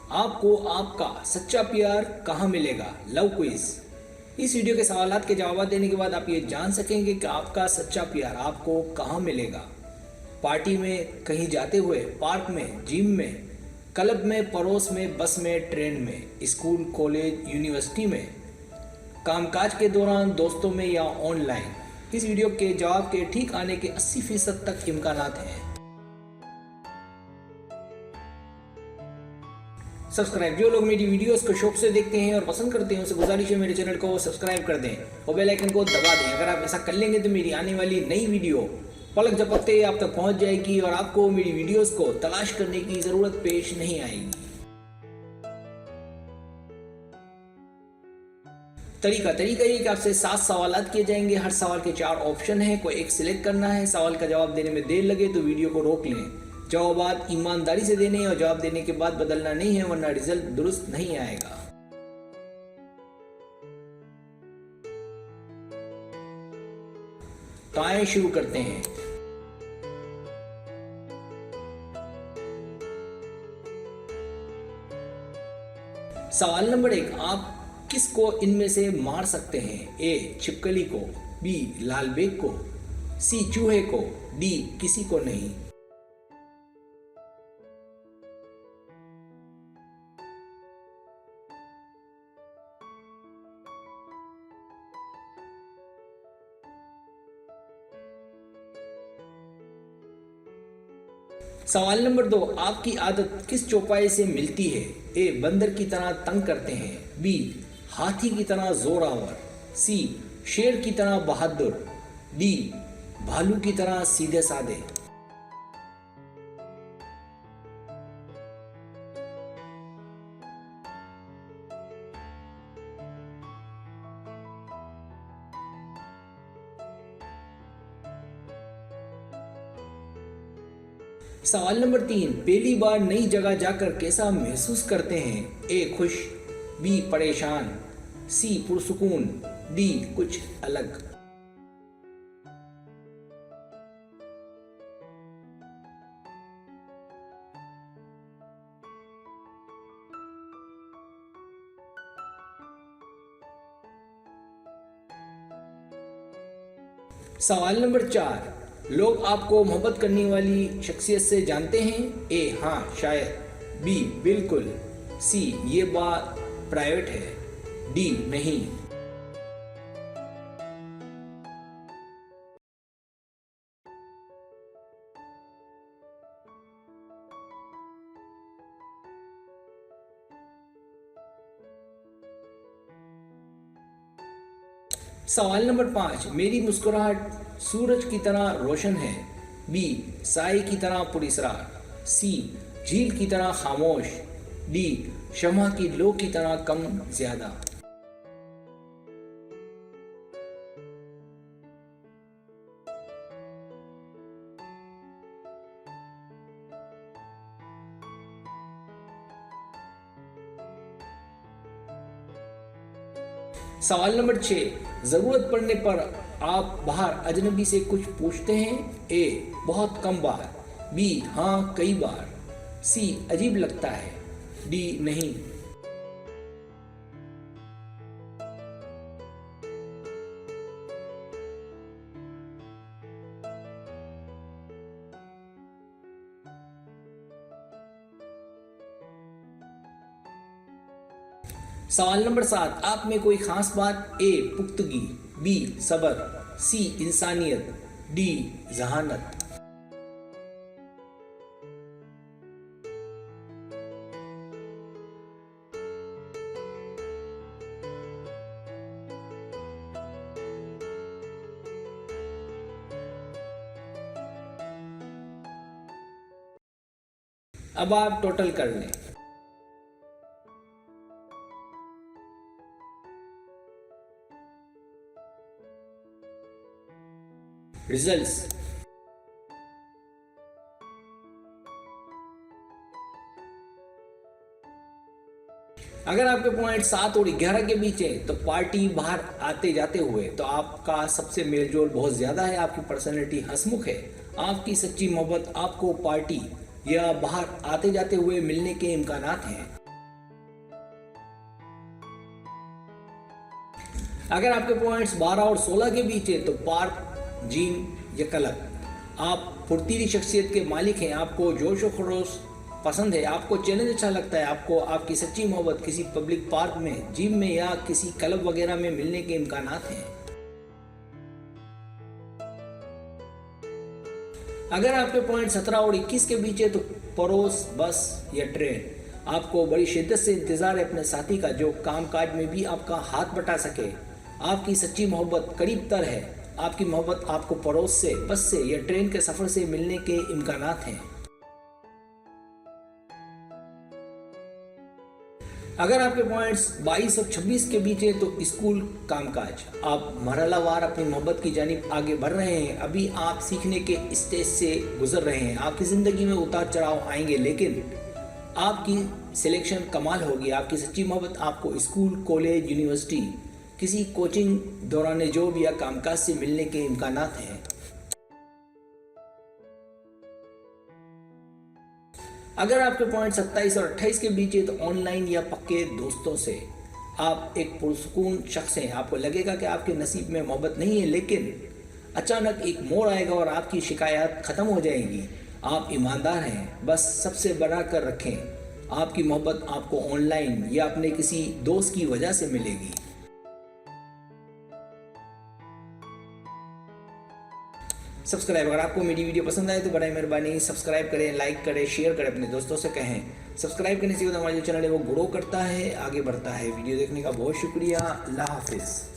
आपको आपका सच्चा प्यार कहाँ मिलेगा? Love quiz. इस वीडियो के सवालात के जवाब देने के बाद आप ये जान सकेंगे कि आपका सच्चा प्यार आपको कहाँ मिलेगा। पार्टी में, कहीं जाते हुए, पार्क में, जिम में, क्लब में, पड़ोस में, बस में, ट्रेन में, स्कूल, कॉलेज, यूनिवर्सिटी में, कामकाज के दौरान, दोस्तों में या ऑनलाइन। इस वीडियो के जवाब के ठीक आने के 80% तक इम्कानात हैं। सब्सक्राइब। जो लोग मेरी वीडियोस को शौक से देखते हैं और पसंद करते हैं उनसे गुजारिश है मेरे चैनल को सब्सक्राइब कर दें और बेल आइकन को दबा दें। अगर आप ऐसा कर लेंगे तो मेरी आने वाली नई वीडियो पलक झपकते आप तक पहुंच जाएगी और आपको मेरी वीडियोस को तलाश करने की जरूरत पेश नहीं आएगी। तरीका ये कि आपसे 7 सवालात किए जाएंगे। हर सवाल के 4 ऑप्शन हैं, कोई एक सिलेक्ट करना है। सवाल का जवाब देने में देर लगे तो वीडियो को रोक लें। जवाब ईमानदारी से देने और जवाब देने के बाद बदलना नहीं है, वरना रिजल्ट दुरुस्त नहीं आएगा। तो आइए शुरू करते हैं। सवाल नंबर 1, आप किसको इनमें से मार सकते हैं? ए छिपकली को, बी लाल बेग को, सी चूहे को, डी किसी को नहीं। सवाल नंबर 2, आपकी आदत किस चौपाई से मिलती है? ए बंदर की तरह तंग करते हैं, बी हाथी की तरह जोरावर, सी शेर की तरह बहादुर, डी भालू की तरह सीधे साधे। सवाल नंबर 3, पहली बार नई जगह जाकर कैसा महसूस करते हैं? ए खुश, बी परेशान, सी पुरसुकून, डी कुछ अलग। सवाल नंबर 4, लोग आपको मोहब्बत करने वाली शख्सियत से जानते हैं? ए हाँ शायद, बी बिल्कुल, सी ये बात प्राइवेट है, डी नहीं। सवाल नंबर 5, मेरी मुस्कुराहट सूरज की तरह रोशन है, बी साए की तरह पुरस्कार, सी झील की तरह खामोश, डी शम्मा की लो की तरह कम ज्यादा। सवाल नंबर 6, जरूरत पड़ने पर आप बाहर अजनबी से कुछ पूछते हैं? ए बहुत कम बार, बी हाँ कई बार, सी अजीब लगता है, डी नहीं। सवाल नंबर 7, आप में कोई खास बात? ए पुख्तगी, बी सबर, सी इंसानियत, डी जहानत। अब आप टोटल कर लें। रिजल्ट्स। अगर आपके पॉइंट 7 और 11 के बीच है तो पार्टी बाहर आते जाते हुए तो आपका सबसे मेलजोल बहुत ज़्यादा है, आपकी पर्सनैलिटी हंसमुख है, आपकी सच्ची मोहब्बत आपको पार्टी या बाहर आते जाते हुए मिलने के इम्कानात हैं। अगर आपके पॉइंट्स 12 और 16 के बीच है तो पार्क, जिम या क्लब। आप फुर्तीली शख्सियत के मालिक हैं, आपको जोश व खरोश पसंद है, आपको चैलेंज अच्छा लगता है, आपको आपकी सच्ची मोहब्बत किसी पब्लिक पार्क में, जिम में या किसी क्लब वगैरह में मिलने के इम्कानात हैं। अगर आपके पॉइंट 17 और 21 के बीच है तो पड़ोस, बस या ट्रेन। आपको बड़ी शिद्दत से इंतजार है अपने साथी का जो कामकाज में भी आपका हाथ बटा सके। आपकी सच्ची मोहब्बत करीब तर है। आपकी मोहब्बत आपको पड़ोस से, बस से या ट्रेन के सफर से मिलने के इम्कानात हैं। अगर आपके पॉइंट्स 22 और 26 के बीच है तो स्कूल, कामकाज। आप मरहलावार अपनी मोहब्बत की जानिब आगे बढ़ रहे हैं। अभी आप सीखने के स्टेज से गुजर रहे हैं। आपकी ज़िंदगी में उतार चढ़ाव आएंगे, लेकिन आपकी सिलेक्शन कमाल होगी। आपकी सच्ची मोहब्बत आपको स्कूल, कॉलेज, यूनिवर्सिटी, किसी कोचिंग दौरान जॉब या कामकाज से मिलने के इम्कानात हैं। अगर आपके पॉइंट 27 और 28 के बीच है तो ऑनलाइन या पक्के दोस्तों से। आप एक पुरसुकून शख्स हैं। आपको लगेगा कि आपके नसीब में मोहब्बत नहीं है, लेकिन अचानक एक मोड़ आएगा और आपकी शिकायत ख़त्म हो जाएंगी। आप ईमानदार हैं, बस सबसे बना कर रखें। आपकी मोहब्बत आपको ऑनलाइन या अपने किसी दोस्त की वजह से मिलेगी। सब्सक्राइब, अगर आपको मेरी वीडियो पसंद आए तो बड़ी मेहरबानी सब्सक्राइब करें, लाइक करें, शेयर करें, अपने दोस्तों से कहें। सब्सक्राइब करने से हमारा जो चैनल है वो ग्रो करता है, आगे बढ़ता है। वीडियो देखने का बहुत शुक्रिया। अल्लाह हाफिज़।